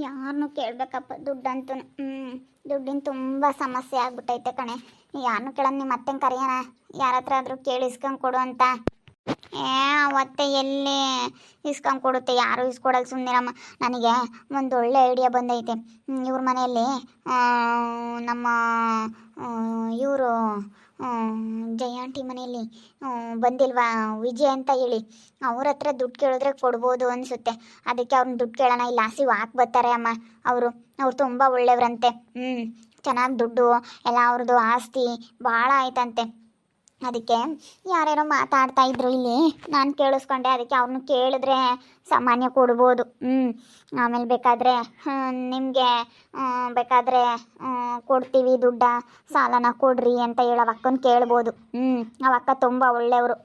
ಯಾರನ್ನೂ ಕೇಳಬೇಕಪ್ಪ ದುಡ್ಡಂತೂ. ದುಡ್ಡಿನ ತುಂಬ ಸಮಸ್ಯೆ ಆಗ್ಬಿಟ್ಟೈತೆ ಕಣೆ. ಯಾರನ್ನೂ ಕೇಳೋಣ, ನಿಮ್ಮ ಅತ್ತೆನ ಕರೆಯೋಣ, ಯಾರ ಹತ್ರ ಆದರೂ ಕೇಳಿ ಇಸ್ಕೊಂಡು ಕೊಡು ಅಂತ. ಅವತ್ತೆ ಎಲ್ಲಿ ಇಸ್ಕೊಂಡು ಕೊಡುತ್ತೆ, ಯಾರು ಇಸ್ಕೊಡಲ್ಲ, ಸುಮ್ಮನಿರಮ್ಮ. ನನಗೆ ಒಂದು ಒಳ್ಳೆ ಐಡಿಯಾ ಬಂದೈತೆ. ಇವ್ರ ಮನೆಯಲ್ಲಿ ನಮ್ಮ ಇವರು ಜಯ ಆಂಟಿ ಮನೆಯಲ್ಲಿ ಬಂದಿಲ್ವಾ ವಿಜಯ್ ಅಂತ ಹೇಳಿ, ಅವ್ರ ಹತ್ರ ದುಡ್ಡು ಕೇಳಿದ್ರೆ ಕೊಡ್ಬೋದು ಅನಿಸುತ್ತೆ. ಅದಕ್ಕೆ ಅವ್ರನ್ನ ದುಡ್ಡು ಕೇಳೋಣ, ಇಲ್ಲಿ ಹಸಿವು ಹಾಕಿ ಬರ್ತಾರೆ ಅಮ್ಮ. ಅವ್ರು ತುಂಬ ಒಳ್ಳೆಯವರಂತೆ. ಚೆನ್ನಾಗಿ ದುಡ್ಡು ಎಲ್ಲ, ಅವ್ರದ್ದು ಆಸ್ತಿ ಭಾಳ ಆಯ್ತಂತೆ. ಅದಕ್ಕೆ ಯಾರ್ಯಾರೋ ಮಾತಾಡ್ತಾ ಇದ್ರು ಇಲ್ಲಿ, ನಾನು ಕೇಳಿಸ್ಕೊಂಡೆ. ಅದಕ್ಕೆ ಅವ್ರನ್ನ ಕೇಳಿದ್ರೆ ಸಾಮಾನ್ಯ ಕೊಡ್ಬೋದು. ಆಮೇಲೆ ಬೇಕಾದರೆ ನಿಮಗೆ ಬೇಕಾದರೆ ಕೊಡ್ತೀವಿ ದುಡ್ಡ, ಸಾಲನ ಕೊಡ್ರಿ ಅಂತ ಹೇಳೋ ಅಕ್ಕನ ಕೇಳ್ಬೋದು. ಆ ಅಕ್ಕ ತುಂಬ ಒಳ್ಳೆಯವರು.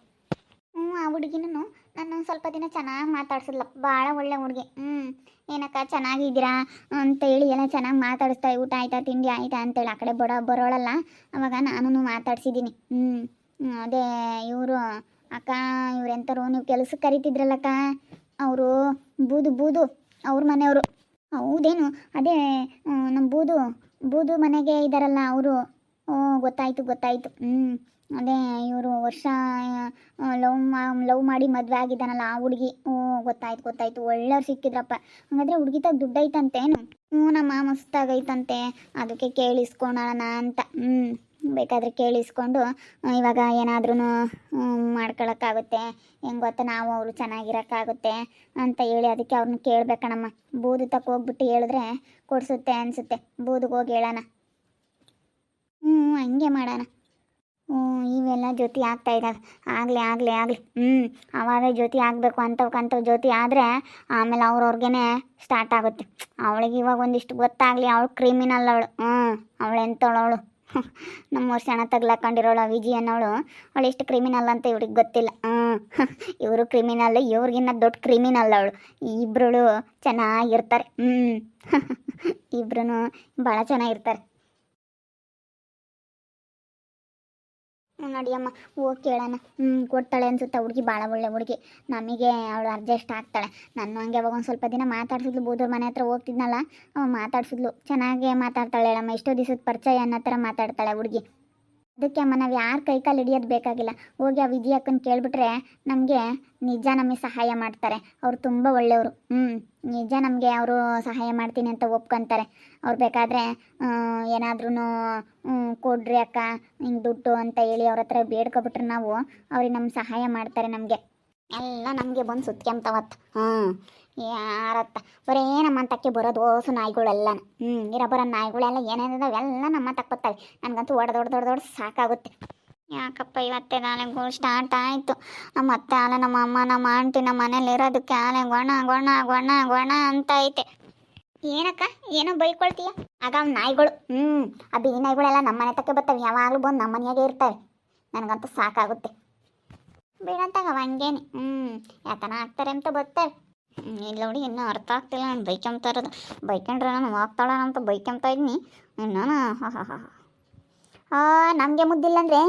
ಆ ಹುಡುಗಿನೂ ನಾನು ಸ್ವಲ್ಪ ದಿನ ಚೆನ್ನಾಗಿ ಮಾತಾಡ್ಸಿದ್ಲ, ಭಾಳ ಒಳ್ಳೆ ಹುಡುಗಿ. ಏನಕ್ಕ ಚೆನ್ನಾಗಿದ್ದೀರಾ ಅಂತ ಹೇಳಿ ಎಲ್ಲ ಚೆನ್ನಾಗಿ ಮಾತಾಡಿಸ್ತಾ, ಊಟ ಆಯ್ತಾ ತಿಂಡಿ ಆಯಿತಾ ಅಂತೇಳಿ ಆ ಕಡೆ ಬರೋಳಲ್ಲ. ಅವಾಗ ನಾನು ಮಾತಾಡ್ಸಿದ್ದೀನಿ. ಅದೇ ಇವರು ಅಕ್ಕ, ಇವ್ರೆಂಥರು ನೀವು ಕೆಲಸಕ್ಕೆ ಕರಿತಿದ್ರಲ್ಲಕ್ಕ, ಅವರು ಬೂದು ಅವ್ರ ಮನೆಯವರು. ಹೌದೇನು? ಅದೇ ನಮ್ಮ ಬೂದು ಮನೆಗೆ ಇದ್ದಾರಲ್ಲ ಅವರು. ಗೊತ್ತಾಯಿತು. ಅದೇ ಇವರು ವರ್ಷ ಲವ್ ಮಾಡಿ ಮದುವೆ ಆಗಿದ್ದಾನಲ್ಲ ಆ ಹುಡುಗಿ. ಗೊತ್ತಾಯ್ತು. ಒಳ್ಳೆಯವ್ರು ಸಿಕ್ಕಿದ್ರಪ್ಪ. ಹಾಗಾದರೆ ಹುಡುಗಿತಾಗ ದುಡ್ಡು ಐತಂತೇನು? ನಮ್ಮ ಮಸ್ತಾಗೈತಂತೆ. ಅದಕ್ಕೆ ಕೇಳಿಸ್ಕೊಳೋಣ ಅಂತ. ಬೇಕಾದರೆ ಕೇಳಿಸ್ಕೊಂಡು ಇವಾಗ ಏನಾದ್ರೂ ಮಾಡ್ಕೊಳಕ್ಕಾಗುತ್ತೆ. ಹೆಂಗೆ ಗೊತ್ತಾ, ನಾವು ಅವರು ಚೆನ್ನಾಗಿರೋಕ್ಕಾಗುತ್ತೆ ಅಂತ ಹೇಳಿ ಅದಕ್ಕೆ ಅವ್ರನ್ನ ಕೇಳಬೇಕಣಮ್ಮ. ಬೂದು ತಕ್ಕ ಹೋಗ್ಬಿಟ್ಟು ಹೇಳಿದ್ರೆ ಕೊಡಿಸುತ್ತೆ ಅನಿಸುತ್ತೆ. ಬೂದಿಗೆ ಹೋಗಿ ಹೇಳೋಣ. ಹಂಗೆ ಮಾಡೋಣ. ಇವೆಲ್ಲ ಜೊತೆ ಆಗ್ತಾ ಇದ್ದಾವೆ. ಆಗಲಿ. ಅವಾಗ ಜೊತೆ ಆಗಬೇಕು, ಅಂಥವು ಜೊತೆ ಆದರೆ ಆಮೇಲೆ ಅವ್ರವ್ರಿಗೇ ಸ್ಟಾರ್ಟ್ ಆಗುತ್ತೆ. ಅವಳಿಗೆ ಇವಾಗ ಒಂದಿಷ್ಟು ಗೊತ್ತಾಗಲಿ. ಅವಳು ಕ್ರಿಮಿನಲ್ ಅವಳು. ಅವಳು ಎಂಥವಳು ನಮ್ಮ ವರ್ಷ ಹಣ ತಗ್ಲಾಕೊಂಡಿರೋಳು ವಿಜಿ ಅನ್ನೋಳು. ಅವಳು ಎಷ್ಟು ಕ್ರಿಮಿನಲ್ ಅಂತ ಇವ್ರಿಗೆ ಗೊತ್ತಿಲ್ಲ. ಇವರು ಕ್ರಿಮಿನಲ್, ಇವ್ರಿಗಿನ್ನ ದೊಡ್ಡ ಕ್ರಿಮಿನಲ್ ಅವಳು. ಇಬ್ಬರು ಚೆನ್ನಾಗಿರ್ತಾರೆ. ಇಬ್ರು ಭಾಳ ಚೆನ್ನಾಗಿರ್ತಾರೆ. ನಡಿಯಮ್ಮ ಹೋಗಿ ಕೇಳೋಣ. ಕೊಡ್ತಾಳೆ ಅನ್ಸುತ್ತೆ ಹುಡುಗಿ, ಭಾಳ ಒಳ್ಳೆ ಹುಡುಗಿ. ನಮಗೆ ಅವಳು ಅಡ್ಜಸ್ಟ್ ಆಗ್ತಾಳೆ. ನಾನು ಹಂಗೆ ಅವಾಗ ಒಂದು ಸ್ವಲ್ಪ ದಿನ ಮಾತಾಡ್ಸಿದ್ಲು. ಬೂದೂರ್ ಮನೆ ಹತ್ರ ಹೋಗ್ತಿದ್ನಲ್ಲ, ಮಾತಾಡ್ಸಿದ್ಲು. ಚೆನ್ನಾಗೇ ಮಾತಾಡ್ತಾಳೆ ಅಮ್ಮ. ಎಷ್ಟೋ ದಿವಸದ ಪರಿಚಯ ಅನ್ನೋ ಥರ ಮಾತಾಡ್ತಾಳೆ ಹುಡುಗಿ. ಅದಕ್ಕೆ ಅಮ್ಮ, ನಾವು ಯಾರು ಕೈಕಾಲು ಹಿಡಿಯೋದು ಬೇಕಾಗಿಲ್ಲ. ಹೋಗಿ ಆ ವಿಜಯ ಅಕ್ಕನ ಕೇಳಿಬಿಟ್ರೆ ನಮಗೆ ನಮಗೆ ಸಹಾಯ ಮಾಡ್ತಾರೆ. ಅವ್ರು ತುಂಬ ಒಳ್ಳೆಯವರು. ನಿಜ ನಮಗೆ ಅವರು ಸಹಾಯ ಮಾಡ್ತೀನಿ ಅಂತ ಒಪ್ಕೊತಾರೆ. ಅವ್ರು ಬೇಕಾದರೆ ಏನಾದ್ರೂ ಕೊಡ್ರಿ ಅಕ್ಕ, ಹಿಂಗೆ ದುಡ್ಡು ಅಂತ ಹೇಳಿ ಅವ್ರ ಹತ್ರ ಬೇಡ್ಕೊಬಿಟ್ರೆ ನಾವು ಅವ್ರಿಗೆ ನಮ್ಮ ಸಹಾಯ ಮಾಡ್ತಾರೆ. ನಮಗೆ ಎಲ್ಲ ನಮಗೆ ಬಂದು ಸುತ್ಕೊಂತವತ್ತು. ಯಾರತ್ತ ಬರೇ ನಮ್ಮ ತಕ್ಕೆ ಬರೋದು ಓಸು ನಾಯಿಗಳೆಲ್ಲ. ಬರೋ ನಾಯಿಗಳೆಲ್ಲ ಏನೇನಿದಾವೆ ಎಲ್ಲ ನಮ್ಮ ತಕ್ಕ ಬರ್ತಾವೆ. ನನಗಂತೂ ಹೊಡೆದೊಡ್ದು ಸಾಕಾಗುತ್ತೆ. ಯಾಕಪ್ಪ ಇವತ್ತೆ ಗಾಲೆಗಳು ಸ್ಟಾರ್ಟ್ ಆಯಿತು. ನಮ್ಮ ಅತ್ತೆ ಆಲೆ, ನಮ್ಮ ಅಮ್ಮ, ನಮ್ಮ ಆಂಟಿ ನಮ್ಮ ಮನೇಲಿ ಇರೋದಕ್ಕೆ ಆಲೆ ಗೊಣ ಅಂತ ಐತೆ. ಏನಕ್ಕ ಏನೋ ಬೈಕೊಳ್ತೀಯ? ಆಗ ಅವು ನಾಯಿಗಳು, ಆ ಬೀದಿ ನಾಯಿಗಳೆಲ್ಲ ನಮ್ಮ ಮನೆ ತಕ್ಕೆ ಬರ್ತವೆ. ಯಾವಾಗಲೂ ಬಂದು ನಮ್ಮ ಮನೆಯಾಗೆ ಇರ್ತವೆ. ನನಗಂತೂ ಸಾಕಾಗುತ್ತೆ. ಬಿಡಂತಾಗ ಹಂಗೇನೆ. ಯಾತನ ಆಗ್ತಾರೆ ಅಂತ ಬರ್ತವೆ. ಇಲ್ಲ ನೋಡಿ, ಇನ್ನೂ ಅರ್ಥ ಆಗ್ತಿಲ್ಲ. ನಾನು ಬೈಕೊಂತ ಇರೋದು. ಬೈಕೊಂಡ್ರೆ ನಾನು ಹೋಗ್ತಾಳ ಅಂತ ಬೈಕೊಂತ ಇದ್ನಿ. ನಾನು ನಮಗೆ ಮುದ್ದಿಲ್ಲ ಅಂದರೆ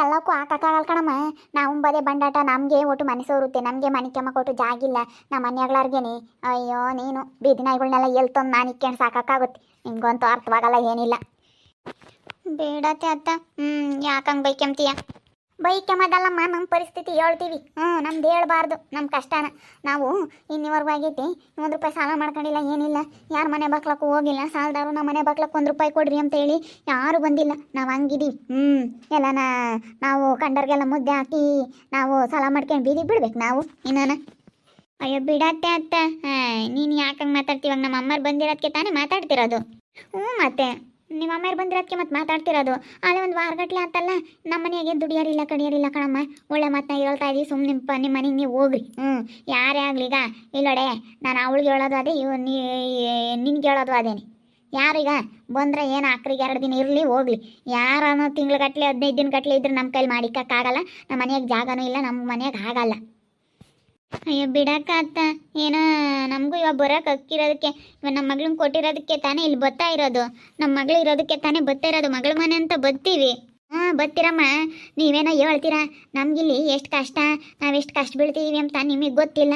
ಎಲ್ಲಕ್ಕೂ ಹಾಕೋಕ್ಕಾಗಲ್ಲ ಕಣಮ್ಮ. ನಾವು ಬದೇ ಬಂಡಾಟ. ನಮಗೆ ಒಟ್ಟು ಮನೆ ಸೋರುತ್ತೆ. ನಮಗೆ ಮನೆ ಕೆಮ್ಮ ಕೊಟ್ಟು ಜಾಗಿಲ್ಲ. ನಮ್ಮ ಮನೆಯಾಗ್ಲಾರ್ಗೇನೆ. ಅಯ್ಯೋ ನೀನು ಬೀದಿ ನಾಯಿಗಳನ್ನೆಲ್ಲ ಎಲ್ತಂದು ನಾನು ಇಕ್ಕೊಂಡು ಸಾಕಾಗುತ್ತೆ. ನಿಮ್ಗಂತೂ ಅರ್ಥವಾಗಲ್ಲ ಏನಿಲ್ಲ. ಬೇಡತ್ತೆ ಅತ್ತ. ಯಾಕಂಗೆ ಬೈಕೊಂತೀಯ? ಬೈಕೆಂಬದಲ್ಲಮ್ಮ, ನಮ್ಮ ಪರಿಸ್ಥಿತಿ ಹೇಳ್ತೀವಿ. ನಮ್ದು ಹೇಳ್ಬಾರ್ದು ನಮ್ಮ ಕಷ್ಟನ. ನಾವು ಇನ್ನಿವರೆಗೂ ಆಗೈತಿ, ₹1 ಸಾಲ ಮಾಡ್ಕೊಂಡಿಲ್ಲ, ಏನಿಲ್ಲ. ಯಾರ ಮನೆ ಬಾಕ್ಲಕ್ಕೂ ಹೋಗಿಲ್ಲ. ಸಾಲದಾರು ನಮ್ಮ ಮನೆ ಬಾಕ್ಲಕ್ಕೆ ₹1 ಕೊಡ್ರಿ ಅಂತ ಹೇಳಿ ಯಾರೂ ಬಂದಿಲ್ಲ. ನಾವು ಹಂಗಿದ್ದೀವಿ. ಎಲ್ಲ ನಾವು ಕಂಡರ್ಗೆಲ್ಲ ಮುದ್ದೆ ಹಾಕಿ ನಾವು ಸಾಲ ಮಾಡ್ಕೊಂಡು ಬೀದಿಗೆ ಬಿಡ್ಬೇಕು ನಾವು ಇನ್ನೇನ. ಅಯ್ಯೋ ಬಿಡತ್ತೆ ಅತ್ತ. ನೀನು ಯಾಕಂಗೆ ಮಾತಾಡ್ತೀವಾಗ? ನಮ್ಮ ಅಮ್ಮರು ಬಂದಿರೋದಕ್ಕೆ ತಾನೇ ಮಾತಾಡ್ತಿರೋದು. ಮತ್ತೆ ನಿಮ್ಮ ಅಮ್ಮಾರು ಬಂದಿರೋದಕ್ಕೆ ಮತ್ತೆ ಮಾತಾಡ್ತಿರೋದು. ಅಲ್ಲೇ ಒಂದು ವಾರಗಟ್ಲೆ ಅಂತಲ್ಲ, ನಮ್ಮ ಮನೆಯಾಗೆ ದುಡಿಯೋರಿಲ್ಲ ಕಡಿಯೋರಿಲ್ಲ ಕಣಮ್ಮ. ಒಳ್ಳೆ ಮಾತನ್ನ ಹೇಳ್ತಾ ಇದ್ದೀವಿ. ಸುಮ್ಮನೆ ನಿಮ್ಮ ಮನೆಗೆ ನೀವು ಹೋಗ್ರಿ. ಯಾರೇ ಆಗಲಿ. ಈಗ ಇಲ್ಲೋಡೆ, ನಾನು ಅವಳಿಗೆ ಹೇಳೋದು ಅದೇ, ನಿನ್ಗೆ ಹೇಳೋದು ಅದೇನೆ. ಯಾರೀಗ ಬಂದರೆ ಏನು ಆಕ್ರಿಗೆ 2 ದಿನ ಇರಲಿ ಹೋಗಲಿ. ಯಾರನ್ನೋ ತಿಂಗ್ಳುಗಟ್ಲೆ 15 ದಿನಗಟ್ಲೆ ಇದ್ರೆ ನಮ್ಮ ಕೈಲಿ ಮಾಡಿಕ್ಕಾಗಲ್ಲ. ನಮ್ಮ ಮನೆಯಾಗ ಜಾಗನೂ ಇಲ್ಲ, ನಮ್ಮ ಮನೆಯಾಗ ಆಗಲ್ಲ. ಅಯ್ಯೋ ಬಿಡಕ್ಕ ಅತ್ತ. ಏನೋ ನಮಗೂ ಇವಾಗ ಬರೋಕೆ ಅಕ್ಕಿರೋದಕ್ಕೆ, ಇವಾಗ ನಮ್ಮ ಮಗಳನ್ನ ಕೊಟ್ಟಿರೋದಕ್ಕೆ ತಾನೇ ಇಲ್ಲಿ ಬರ್ತಾ ಇರೋದು. ನಮ್ಮ ಮಗಳು ಇರೋದಕ್ಕೆ ತಾನೇ ಬರ್ತಾ ಇರೋದು. ಮಗಳ ಮನೆ ಅಂತ ಬರ್ತೀವಿ. ಬರ್ತೀರಮ್ಮ. ನೀವೇನೋ ಹೇಳ್ತೀರಾ. ನಮಗಿಲ್ಲಿ ಎಷ್ಟು ಕಷ್ಟ, ನಾವೆಷ್ಟು ಕಷ್ಟ ಬೀಳ್ತೀವಿ ಅಂತ ನಿಮಗೆ ಗೊತ್ತಿಲ್ಲ.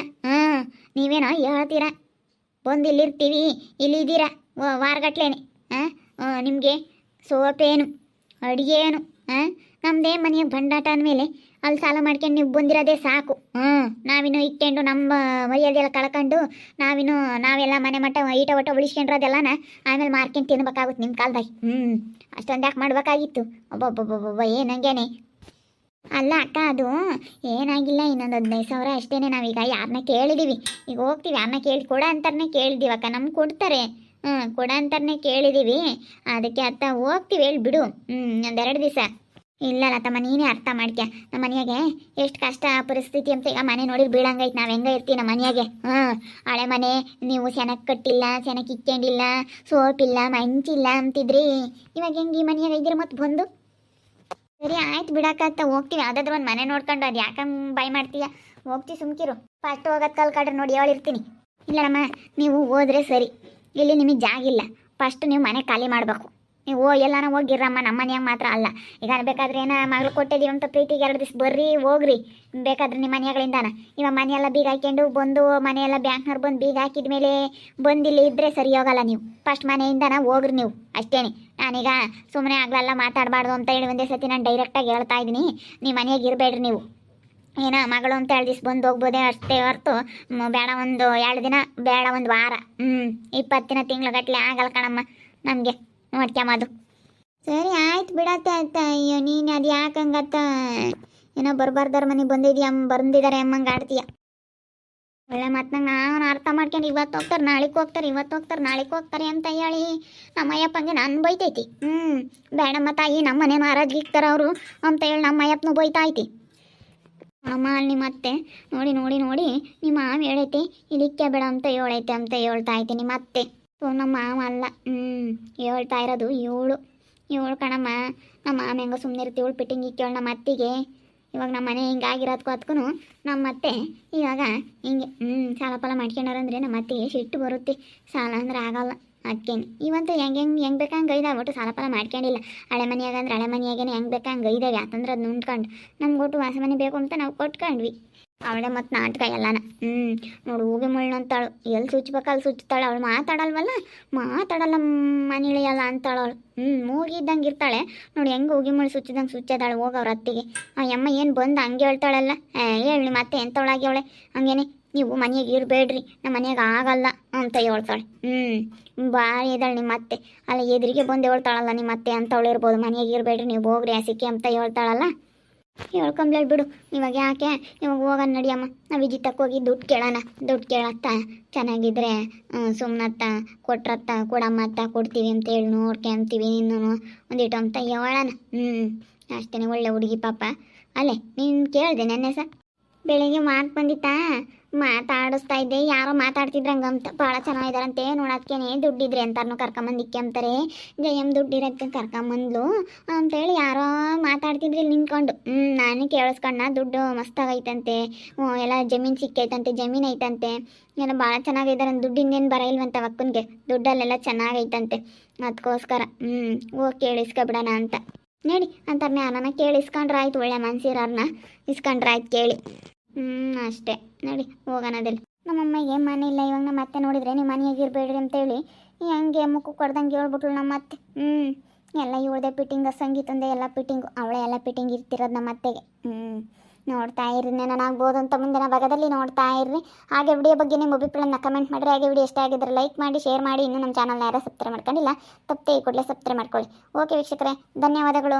ನೀವೇನೋ ಹೇಳ್ತೀರಾ. ಬಂದು ಇಲ್ಲಿರ್ತೀವಿ ಇಲ್ಲಿದ್ದೀರಾ ವಾರಗಟ್ಲೇನೆ ನಿಮಗೆ ಸೋಪೇನು ಅಡುಗೆ ಏನು ನಮ್ಮದೇ ಮನೆಯ ಭಂಡಾಟ ಅಂದಮೇಲೆ ಅಲ್ಲಿ ಸಾಲ ಮಾಡ್ಕೊಂಡು ನೀವು ಬಂದಿರೋದೇ ಸಾಕು ನಾವಿನ್ನು ಇಟ್ಕೊಂಡು ನಮ್ಮ ಮರ್ಯಾದೆಲ್ಲ ಕಳ್ಕೊಂಡು ನಾವೆಲ್ಲ ಮನೆ ಮಟ್ಟ ಈಟ ಒಟ್ಟ ಉಳಿಸ್ಕೊಂಡಿರೋದೆಲ್ಲನ ಆಮೇಲೆ ಮಾರ್ಕೊಂಡು ತಿನ್ಬೇಕಾಗುತ್ತೆ ನಿಮ್ಮ ಕಾಲದಾಗ ಅಷ್ಟೊಂದು ಯಾಕೆ ಮಾಡ್ಬೇಕಾಗಿತ್ತು ಒಬ್ಬೊಬ್ಬೊಬ್ಬೊಬ್ಬ ಏನಂಗೇನೆ ಅಲ್ಲ ಅಕ್ಕ ಅದು ಏನಾಗಿಲ್ಲ ಇನ್ನೊಂದು 15,000 ಅಷ್ಟೇ ನಾವೀಗ ಯಾರನ್ನ ಕೇಳಿದ್ದೀವಿ ಈಗ ಹೋಗ್ತೀವಿ ಯಾರನ್ನ ಕೇಳಿ ಕೊಡ ಅಂತಾರನೇ ಕೇಳಿದ್ದೀವಿ ಅಕ್ಕ ನಮ್ಗೆ ಕೊಡ್ತಾರೆ ಕೊಡ ಅಂತಾರನೇ ಕೇಳಿದ್ದೀವಿ ಅದಕ್ಕೆ ಅರ್ಥ ಹೋಗ್ತೀವಿ ಹೇಳಿ ಬಿಡು ಒಂದೆರಡು ದಿವಸ ಇಲ್ಲ ತಮ್ಮ ನೀನೇ ಅರ್ಥ ಮಾಡ್ಕ್ಯ ನಮ್ಮ ಮನೆಯಾಗೆ ಎಷ್ಟು ಕಷ್ಟ ಪರಿಸ್ಥಿತಿ ಅಂತ ಈಗ ಮನೆ ನೋಡಿದ್ರೆ ಬೀಳಂಗೈತೆ ನಾವು ಹೆಂಗೆ ಇರ್ತೀವಿ ನಮ್ಮ ಮನೆಯಾಗೆ ಹಳೆ ಮನೆ ನೀವು ಸೆನಕ್ಕೆ ಕಟ್ಟಿಲ್ಲ ಸೆನಕ್ಕೆ ಇಕ್ಕೊಂಡಿಲ್ಲ ಸೋಪಿಲ್ಲ ಮಂಚಿಲ್ಲ ಅಂತಿದ್ರಿ ಇವಾಗ ಹೆಂಗೆ ಈ ಮನೆಯಾಗ ಇದ್ದೀರ ಮತ್ತೆ ಬಂದು ಸರಿ ಆಯ್ತು ಬಿಡಕ್ಕತ್ತ ಹೋಗ್ತೀವಿ ಯಾವುದಾದ್ರೂ ಒಂದು ಮನೆ ನೋಡ್ಕೊಂಡು ಅದು ಯಾಕಂಗೆ ಬೈ ಮಾಡ್ತೀಯ ಹೋಗ್ತೀವಿ ಸುಮ್ಕಿರು ಫಸ್ಟ್ ಹೋಗೋದು ಕಲ್ಕಡ್ರೆ ನೋಡಿ ಹೇಳಿರ್ತೀನಿ ಇಲ್ಲಮ್ಮ ನೀವು ಹೋದ್ರೆ ಸರಿ ಇಲ್ಲಿ ನಿಮಗೆ ಜಾಗ ಇಲ್ಲ ಫಸ್ಟ್ ನೀವು ಮನೆ ಖಾಲಿ ಮಾಡಬೇಕು ನೀವು ಎಲ್ಲಾನ ಹೋಗಿರಮ್ಮ ನಮ್ಮ ಮನೆಯಾಗ ಮಾತ್ರ ಅಲ್ಲ ಈಗ ಬೇಕಾದ್ರೆ ಏನೋ ಮಗಳು ಕೊಟ್ಟಿದ್ದೀವಿ ಅಂತ ಪ್ರೀತಿಗೆ 2 ದಿವಸ ಬರ್ರಿ ಹೋಗ್ರಿ ಬೇಕಾದ್ರೆ ನಿಮ್ಮ ಮನೆಗಳಿಂದಾನ ಇವಾಗ ಮನೆಯೆಲ್ಲ ಬೀಗ ಹಾಕ್ಕೊಂಡು ಬಂದು ಮನೆಯೆಲ್ಲ ಬ್ಯಾಂಕ್ನವ್ರು ಬಂದು ಬೀಗ ಹಾಕಿದ ಮೇಲೆ ಬಂದಿಲ್ಲಿ ಇದ್ದರೆ ಸರಿ ಹೋಗಲ್ಲ ನೀವು ಫಸ್ಟ್ ಮನೆಯಿಂದಾನ ಹೋಗ್ರಿ ನೀವು ಅಷ್ಟೇ ನಾನೀಗ ಸುಮ್ಮನೆ ಆಗ್ಲೆಲ್ಲ ಮಾತಾಡಬಾರ್ದು ಅಂತ ಹೇಳಿ ಒಂದೇ ಸತಿ ನಾನು ಡೈರೆಕ್ಟಾಗಿ ಹೇಳ್ತಾ ಇದ್ದೀನಿ ನೀವು ಮನೆಯಾಗ ಇರಬೇಡ್ರಿ ನೀವು ಏನೋ ಮಗಳು ಅಂತ 2 ದಿವಸ ಬಂದು ಹೋಗ್ಬೋದೇ ಅಷ್ಟೇ ಹೊರತು ಬೇಡ ಒಂದು 2 ದಿನ ಬೇಡ ಒಂದು ವಾರ 20 ದಿನ ತಿಂಗ್ಳುಗಟ್ಟಲೆ ಆಗಲ್ಲ ಕಣಮ್ಮ ನಮಗೆ ನೋಡ್ಕ್ಯಮದು ಸರಿ ಆಯ್ತು ಬಿಡತ್ತೆ ಆಯ್ತಾ ಅಯ್ಯೋ ನೀನು ಅದು ಯಾಕಂಗತ್ತ ಏನೋ ಬರಬಾರ್ದಾರ ಮನೆಗೆ ಬಂದಿದ್ದಾರೆ ಅಮ್ಮಂಗೆ ಆಡ್ತೀಯ ಒಳ್ಳೆ ಮತ್ತು ನಂಗೆ ನಾನು ಅರ್ಥ ಮಾಡ್ಕೊಂಡು ಇವತ್ತು ಹೋಗ್ತಾರೆ ನಾಳೆಗೆ ಹೋಗ್ತಾರೆ ಅಂತ ಹೇಳಿ ನಮ್ಮ ಅಯ್ಯಪ್ಪಂಗೆ ನಾನು ಬೈತೈತಿ ಬೇಡಮ್ಮ ತಾಯಿ ನಮ್ಮ ಮನೆ ಮಾರಾಜ್ಗಿಕ್ತಾರ ಅವರು ಅಂತ ಹೇಳಿ ನಮ್ಮ ಅಯ್ಯಪ್ಪನೂ ಬೈತಾಯ್ತಿ ಅಮ್ಮ ಅಲ್ಲಿ ಮತ್ತೆ ನೋಡಿ ನಿಮ್ಮ ಮಾವ ಹೇಳೈತಿ ಇಲ್ಲಿಕ್ಕೆ ಬೇಡ ಅಂತ ಹೇಳೈತೆ ಅಂತ ಹೇಳ್ತಾ ಐತಿ ಮತ್ತೆ ನಮ್ಮ ಮಾವ ಅಲ್ಲ ಹೇಳ್ತಾ ಇರೋದು ಏಳು ಕಣಮ್ಮ ನಮ್ಮ ಮಾಮ ಹೆಂಗೋ ಸುಮ್ಮನೆ ಇರ್ತೀವಿ ಇವಳು ಪಿಟ್ಟಿಂಗ್ ಇಕ್ಕೇಳು ನಮ್ಮ ಅತ್ತಿಗೆ ಇವಾಗ ನಮ್ಮ ಮನೆ ಹಿಂಗಾಗಿರೋದಕ್ಕೂ ಅದಕ್ಕೂ ನಮ್ಮ ಅತ್ತೆ ಇವಾಗ ಹಿಂಗೆ ಸಾಲ ಪಾಲ ಮಾಡ್ಕೊಂಡಾರಂದ್ರೆ ನಮ್ಮ ಅತ್ತಿಗೆ ಸಿಟ್ಟು ಬರುತ್ತೆ ಸಾಲ ಅಂದ್ರೆ ಆಗಲ್ಲ ಅದಕ್ಕೇನು ಇವಂತೂ ಹೆಂಗೆ ಬೇಕಂಗೆ ಗೈದಾಗ್ಬಿಟ್ಟು ಸಾಲ ಪಾಲ ಮಾಡ್ಕೊಂಡಿಲ್ಲ ಹಳೆ ಮನೆಯಾಗಂದ್ರೆ ಹಳೆ ಮನೆಯಾಗೇನೆ ಹೆಂಗೆ ಬೇಕಂಗೆ ಗೈದಾವೆ ಯಾಕಂದ್ರೆ ಅದು ನುಂಡ್ಕೊಂಡು ನಮ್ಗೆ ಒಟ್ಟು ಹೊಸ ಮನೆ ಬೇಕು ಅಂತ ನಾವು ಕೊಟ್ಕೊಂಡ್ವಿ ಅವಳೆ ಮತ್ತು ನಾಟಕ ಎಲ್ಲನ ನೋಡು ಹೂಗೆ ಮುಳ್ಳು ಅಂತಾಳು ಎಲ್ಲಿ ಸುಚ್ಬೇಕು ಅಲ್ಲಿ ಸುಚ್ತಾಳೆ ಅವಳು ಮಾತಾಡಲ್ಲ ಮನೆಳಿಯಲ್ಲ ಅಂತಾಳವಳು ಮೂಗಿದ್ದಂಗೆ ಇರ್ತಾಳೆ ನೋಡಿ ಹೆಂಗೆ ಹೂಗಿ ಮುಳ್ಳು ಸುಚ್ಚಿದಂಗೆ ಸುಚ್ಚದಾಳೆ ಹೋಗವ್ರ ಅತ್ತಿಗೆ ಆ ಅಮ್ಮ ಏನು ಬಂದು ಹಂಗೆ ಹೇಳ್ತಾಳಲ್ಲ ಹೇಳಿ ಮತ್ತೆ ಎಂಥವಳಾಗಿ ಅವಳೆ ಹಂಗೇನೆ ನೀವು ಮನೆಯಾಗ ಇರಬೇಡ್ರಿ ನಮ್ಮ ಮನೆಯಾಗ ಆಗಲ್ಲ ಅಂತ ಹೇಳ್ತಾಳೆ ಭಾರಿ ಇದ್ದಾಳೆ ನಿಮ್ಮ ಅತ್ತೆ ಅಲ್ಲ ಎದುರಿಗೆ ಬಂದು ಹೇಳ್ತಾಳಲ್ಲ ನಿಮ್ಮ ಅತ್ತೆ ಅಂತವಳು ಇರ್ಬೋದು ಮನೆಯಾಗ ಇರಬೇಡ್ರಿ ನೀವು ಹೋಗ್ರಿ ಹಸಿಕೆ ಅಂತ ಹೇಳ್ತಾಳಲ್ಲ ಹೇಳ್ಕೊಂಬ್ಲೇಳಿ ಬಿಡು ಇವಾಗ ಯಾಕೆ ಇವಾಗ ಹೋಗೋಣ ನಡಿಯಮ್ಮ ನಾವು ವಿಜಿತಕ್ಕೆ ಹೋಗಿ ದುಡ್ಡು ಕೇಳತ್ತ ಚೆನ್ನಾಗಿದ್ರೆ ಸುಮ್ಮನತ್ತ ಕೊಟ್ರತ್ತ ಕೊಡಮ್ಮತ್ತ ಕೊಡ್ತೀವಿ ಅಂತ ಹೇಳಿ ನೋಡ್ಕೊಂತೀವಿ ನೀನು ಒಂದಿಟ್ಟು ಅಂತ ಹೇಳೋಣ ಅಷ್ಟೇ ಒಳ್ಳೆ ಹುಡುಗಿ ಪಾಪ ಅಲ್ಲೇ ನೀನು ಕೇಳಿದೆ ನೆನ್ನೆ ಸರ್ ಬೆಳಿಗ್ಗೆ ಬಂದಿತ್ತಾ ಮಾತಾಡಿಸ್ತಾ ಇದ್ದೆ ಯಾರೋ ಮಾತಾಡ್ತಿದ್ರಂಗಂತ ಭಾಳ ಚೆನ್ನಾಗಿದಾರಂತೆ ನೋಡೋದಕ್ಕೇನೆ ದುಡ್ಡಿದ್ರೆ ಅಂತಾರನು ಕರ್ಕೊಂಬಂದಿಕ್ಕೆ ಅಂತಾರೆ ಜಯಮ್ ದುಡ್ಡಿರತ್ತೆ ಕರ್ಕೊಂಬಂದ್ಲು ಅಂತೇಳಿ ಯಾರೋ ಮಾತಾಡ್ತಿದ್ರಿ ನಿಂತ್ಕೊಂಡು ನಾನು ಕೇಳಿಸ್ಕೊಂಡ ದುಡ್ಡು ಮಸ್ತಾಗೈತಂತೆ ಎಲ್ಲ ಜಮೀನು ಸಿಕ್ಕೈತಂತೆ ಜಮೀನು ಐತಂತೆ ಎಲ್ಲ ಭಾಳ ಚೆನ್ನಾಗಿದ್ದಾರೆ ದುಡ್ಡಿಂದೇನು ಬರ ಇಲ್ವಂತ ಅಕ್ಕನಿಗೆ ದುಡ್ಡಲ್ಲೆಲ್ಲ ಚೆನ್ನಾಗೈತಂತೆ ಅದಕ್ಕೋಸ್ಕರ ಹೋಗಿ ಕೇಳಿಸ್ಕೊಬಿಡೋಣ ಅಂತ ನೋಡಿ ಅಂತಾರೆ ನಾನು ಕೇಳಿಸ್ಕೊಂಡ್ರಾಯ್ತು ಒಳ್ಳೆ ಮನ್ಸಿರೋರ್ನ ಇಸ್ಕೊಂಡ್ರಾಯ್ತು ಕೇಳಿ ಅಷ್ಟೇ ನೋಡಿ ಹೋಗೋಣದಲ್ಲಿ ನಮ್ಮಮ್ಮಗೆ ಮನೆ ಇಲ್ಲ ಇವಾಗ ನಮ್ಮ ಅತ್ತೆ ನೋಡಿದ್ರೆ ನೀವು ಮನೆಯಾಗ ಇರಬೇಡ್ರಿ ಅಂತೇಳಿ ಹಂಗೆ ಮುಖ ಕೊಡ್ದಂಗೆ ಹೇಳ್ಬಿಟ್ಲು ನಮ್ಮ ಅತ್ತೆ ಎಲ್ಲ ಇವಳದೆ ಪಿಟ್ಟಿಂಗ್ ಸಂಗೀತಂದೆ ಎಲ್ಲ ಪಿಟ್ಟಿಂಗು ಅವಳೇ ಎಲ್ಲ ಪಿಟ್ಟಿಂಗ್ ಇರ್ತಿರೋದು ನಮ್ಮ ಅತ್ತೆಗೆ ನೋಡ್ತಾ ಇರ್ರಿ ನಾನಾಗ್ಬೋದು ಅಂತ ಮುಂದಿನ ಭಾಗದಲ್ಲಿ ನೋಡ್ತಾ ಇರ್ರಿ ಹಾಗೆ ವಿಡಿಯೋ ಬಗ್ಗೆ ನಿಮ್ಮ ಅಭಿಪ್ರಾಯನ ಕಮೆಂಟ್ ಮಾಡಿರಿ ಹಾಗೆ ವಿಡಿಯೋ ಇಷ್ಟ ಆಗಿದ್ರೆ ಲೈಕ್ ಮಾಡಿ ಶೇರ್ ಮಾಡಿ ಇನ್ನೂ ನಮ್ಮ ಚಾನಲ್ನ ಯಾರೋ ಸಬ್ಸ್ಕ್ರೈಬ್ ಮಾಡ್ಕೊಂಡಿಲ್ಲ ತಪ್ಪೇ ಕೂಡಲೇ ಸಬ್ಸ್ಕ್ರೈಬ್ ಮಾಡ್ಕೊಳ್ಳಿ ಓಕೆ ವೀಕ್ಷಕರೇ ಧನ್ಯವಾದಗಳು.